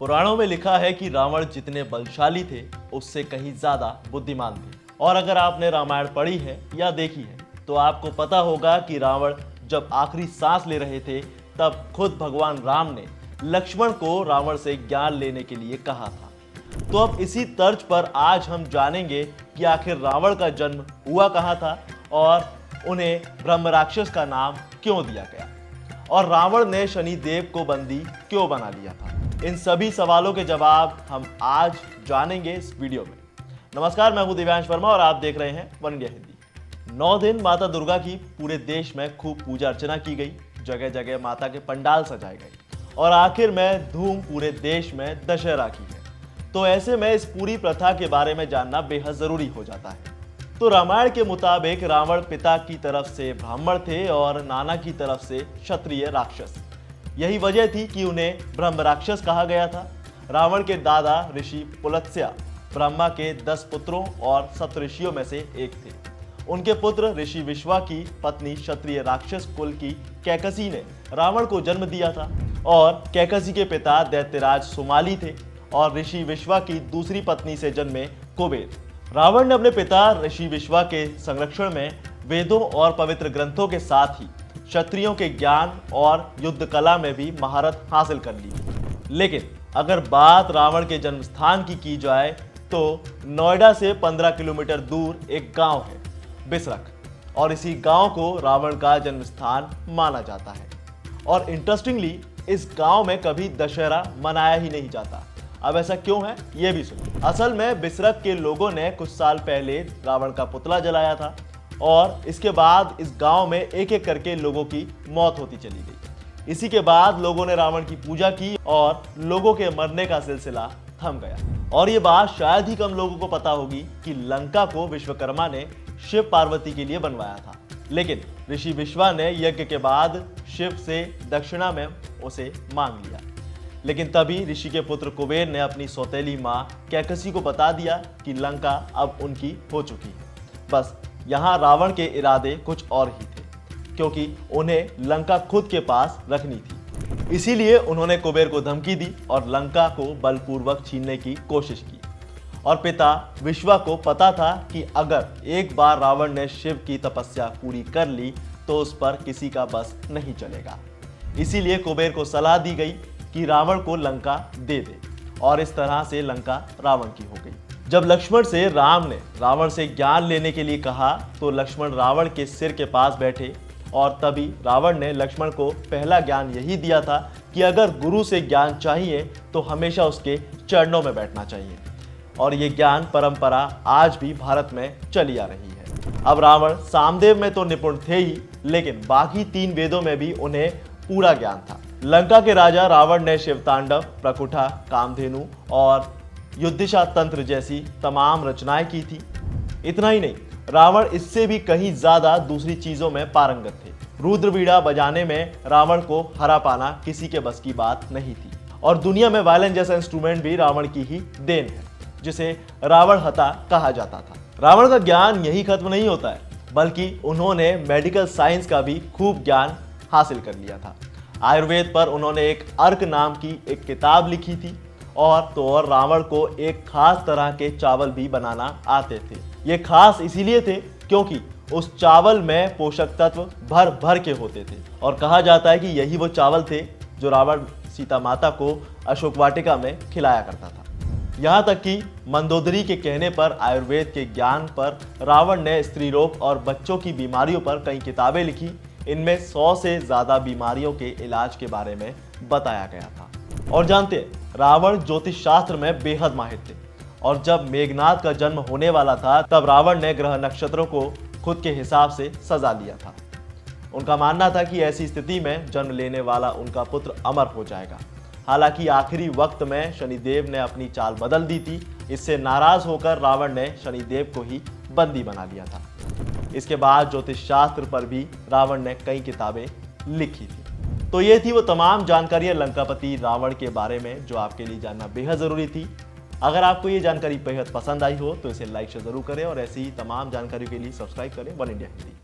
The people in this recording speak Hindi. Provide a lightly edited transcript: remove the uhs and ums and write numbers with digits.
पुराणों में लिखा है कि रावण जितने बलशाली थे उससे कहीं ज्यादा बुद्धिमान थे। और अगर आपने रामायण पढ़ी है या देखी है तो आपको पता होगा कि रावण जब आखिरी सांस ले रहे थे तब खुद भगवान राम ने लक्ष्मण को रावण से ज्ञान लेने के लिए कहा था। तो अब इसी तर्ज पर आज हम जानेंगे कि आखिर रावण का जन्म हुआ कहाँ था और उन्हें ब्रह्म राक्षस का नाम क्यों दिया गया और रावण ने शनिदेव को बंदी क्यों बना लिया था। इन सभी सवालों के जवाब हम आज जानेंगे इस वीडियो में। नमस्कार, मैं हूं दिव्यांश वर्मा और आप देख रहे हैं वन इंडिया हिंदी। 9 दिन माता दुर्गा की पूरे देश में खूब पूजा अर्चना की गई, जगह जगह माता के पंडाल सजाए गए और आखिर में धूम पूरे देश में दशहरा की है। तो ऐसे में इस पूरी प्रथा के बारे में जानना बेहद जरूरी हो जाता है। तो रामायण के मुताबिक रावण पिता की तरफ से ब्राह्मण थे और नाना की तरफ से क्षत्रिय राक्षस। यही वजह थी कि उन्हें ब्रह्म राक्षस कहा गया था। रावण के दादा ऋषि पुलत्स्य ब्रह्मा के 10 पुत्रों और सप्तऋषियों में से एक थे। उनके पुत्र ऋषि विश्वा की पत्नी क्षत्रिय राक्षस कुल की कैकसी ने रावण को जन्म दिया था और कैकसी के पिता दैत्यराज सुमाली थे और ऋषि विश्वा की दूसरी पत्नी से जन्मे कुबेर। रावण ने अपने पिता ऋषि विश्वा के संरक्षण में वेदों और पवित्र ग्रंथों के साथ ही क्षत्रियों के ज्ञान और युद्ध कला में भी महारत हासिल कर ली। लेकिन अगर बात रावण के जन्म स्थान की जाए तो नोएडा से 15 किलोमीटर दूर एक गांव है बिसरख, और इसी गांव को रावण का जन्म स्थान माना जाता है। और इंटरेस्टिंगली इस गांव में कभी दशहरा मनाया ही नहीं जाता। अब ऐसा क्यों है ये भी सुनिए। असल में बिसरख के लोगों ने कुछ साल पहले रावण का पुतला जलाया था और इसके बाद इस गांव में एक एक करके लोगों की मौत होती चली गई। इसी के बाद लोगों ने रावण की पूजा की और लोगों के मरने का सिलसिला थम गया। और ये बात शायद ही कम लोगों को पता होगी कि लंका को विश्वकर्मा ने शिव पार्वती के लिए बनवाया था, लेकिन ऋषि विश्वा ने यज्ञ के बाद शिव से दक्षिणा में उसे मांग लिया। लेकिन तभी ऋषि के पुत्र कुबेर ने अपनी सौतेली माँ कैकसी को बता दिया कि लंका अब उनकी हो चुकी है। बस यहाँ रावण के इरादे कुछ और ही थे, क्योंकि उन्हें लंका खुद के पास रखनी थी। इसीलिए उन्होंने कुबेर को धमकी दी और लंका को बलपूर्वक छीनने की कोशिश की। और पिता विश्वा को पता था कि अगर एक बार रावण ने शिव की तपस्या पूरी कर ली तो उस पर किसी का बस नहीं चलेगा। इसीलिए कुबेर को सलाह दी गई कि रावण को लंका दे दे, और इस तरह से लंका रावण की हो गई। जब लक्ष्मण से राम ने रावण से ज्ञान लेने के लिए कहा तो लक्ष्मण रावण के सिर के पास बैठे, और तभी रावण ने लक्ष्मण को पहला ज्ञान यही दिया था कि अगर गुरु से ज्ञान चाहिए तो हमेशा उसके चरणों में बैठना चाहिए। और ये ज्ञान परंपरा आज भी भारत में चली आ रही है। अब रावण सामदेव में तो निपुण थे ही, लेकिन बाकी 3 वेदों में भी उन्हें पूरा ज्ञान था। लंका के राजा रावण ने शिवतांडव, प्रकुठा, कामधेनु और युद्धिशा तंत्र जैसी तमाम रचनाएं की थी। इतना ही नहीं, रावण इससे भी कहीं ज्यादा दूसरी चीजों में पारंगत थे। रुद्रवीणा बजाने में रावण को हरा पाना किसी के बस की बात नहीं थी। और दुनिया में वायलिन जैसा इंस्ट्रूमेंट भी रावण की ही देन है, जिसे रावण हता कहा जाता था। रावण का ज्ञान यही खत्म नहीं होता है, बल्कि उन्होंने मेडिकल साइंस का भी खूब ज्ञान हासिल कर लिया था। आयुर्वेद पर उन्होंने एक अर्क नाम की एक किताब लिखी थी, और रावण को एक खास तरह के चावल भी बनाना आते थे। ये खास इसीलिए थे क्योंकि उस चावल में पोषक तत्व भर भर के होते थे, और कहा जाता है कि यही वो चावल थे जो रावण सीता माता को अशोक वाटिका में खिलाया करता था। यहाँ तक कि मंदोदरी के कहने पर आयुर्वेद के ज्ञान पर रावण ने स्त्री रोग और बच्चों की बीमारियों पर कई किताबें लिखी। इनमें 100 से ज्यादा बीमारियों के इलाज के बारे में बताया गया था। और जानते हैं, रावण ज्योतिष शास्त्र में बेहद माहिर थे, और जब मेघनाथ का जन्म होने वाला था तब रावण ने ग्रह नक्षत्रों को खुद के हिसाब से सजा लिया था। उनका मानना था कि ऐसी स्थिति में जन्म लेने वाला उनका पुत्र अमर हो जाएगा। हालांकि आखिरी वक्त में शनिदेव ने अपनी चाल बदल दी थी। इससे नाराज होकर रावण ने शनिदेव को ही बंदी बना लिया था। इसके बाद ज्योतिष शास्त्र पर भी रावण ने कई किताबें लिखी थी। तो ये थी वो तमाम जानकारियां लंकापति रावण के बारे में जो आपके लिए जानना बेहद जरूरी थी। अगर आपको ये जानकारी बेहद पसंद आई हो तो इसे लाइक शेयर जरूर करें, और ऐसी ही तमाम जानकारियों के लिए सब्सक्राइब करें वन इंडिया हिंदी।